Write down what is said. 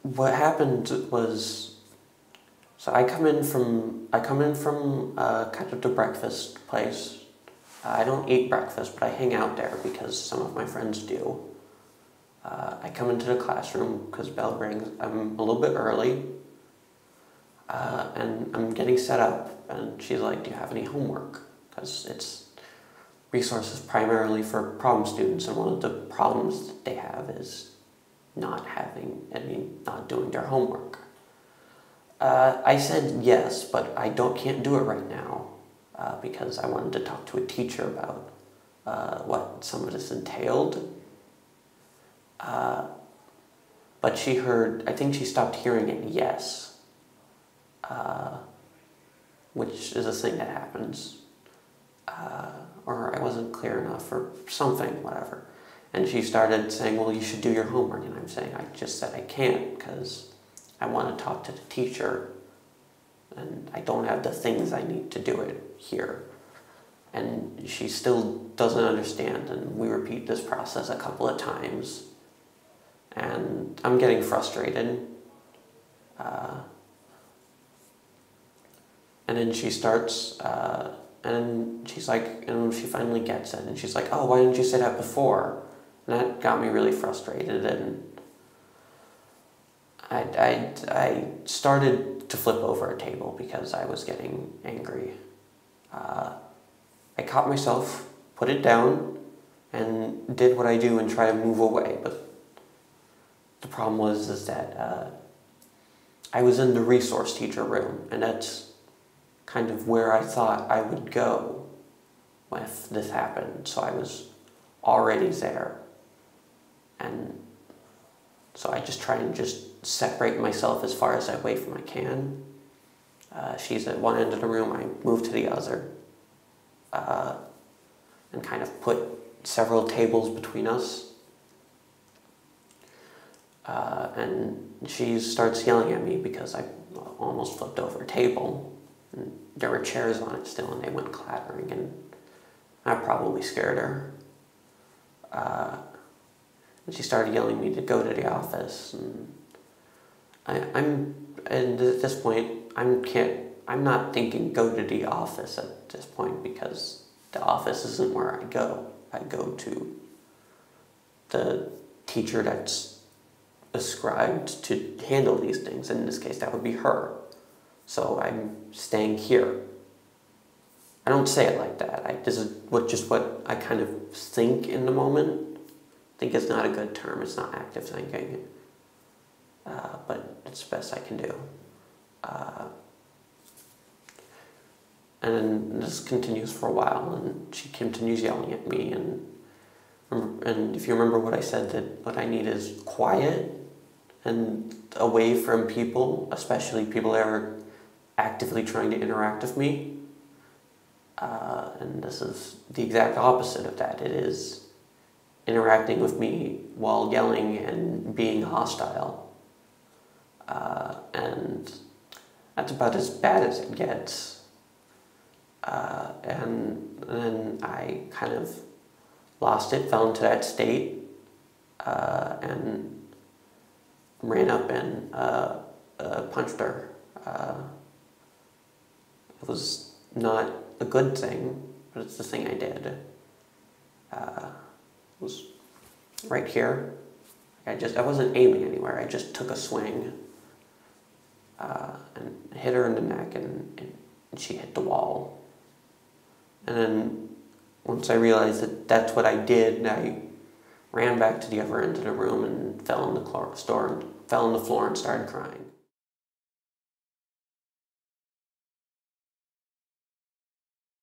what happened was, so I come in from kind of the breakfast place. I don't eat breakfast, but I hang out there because some of my friends do. I come into the classroom because bell rings. I'm a little bit early, and I'm getting set up, and she's like, "Do you have any homework?" Because it's resources primarily for problem students, and one of the problems that they have is not doing their homework. I said yes, but can't do it right now because I wanted to talk to a teacher about what some of this entailed. But I think she stopped hearing it yes, which is a thing that happens. Or I wasn't clear enough or something, whatever. And she started saying, well, you should do your homework. And I'm saying, I just said I can't because I want to talk to the teacher and I don't have the things I need to do it here. And she still doesn't understand, and we repeat this process a couple of times. And I'm getting frustrated. And then she starts, and she's like, and she finally gets it, and she's like, oh, why didn't you say that before? And that got me really frustrated, and I started to flip over a table because I was getting angry. I caught myself, put it down, and did what I do and try to move away, but the problem is that I was in the resource teacher room, and that's kind of where I thought I would go if this happened. So I was already there. And so I just try and just separate myself as far away from I can. She's at one end of the room, I move to the other. And kind of put several tables between us. And she starts yelling at me because I almost flipped over a table. And there were chairs on it still, and they went clattering, and I probably scared her. And she started yelling at me to go to the office, and and at this point, I'm not thinking go to the office at this point because the office isn't where I go. I go to the teacher that's ascribed to handle these things. In this case, that would be her. So I'm staying here. I don't say it like that. This is just what I kind of think in the moment. Think it's not a good term. It's not active thinking. But it's the best I can do. And then this continues for a while, and she continues yelling at me. And if you remember what I said, that what I need is quiet and away from people, especially people that are actively trying to interact with me. And this is the exact opposite of that. It is interacting with me while yelling and being hostile. And that's about as bad as it gets. And then I kind of lost it, fell into that state, and ran up and punched her. It was not a good thing, but it's the thing I did. It was right here. I wasn't aiming anywhere. I just took a swing and hit her in the neck, and she hit the wall. And then once I realized that that's what I did, I ran back to the other end of the room and fell on the floor and started crying.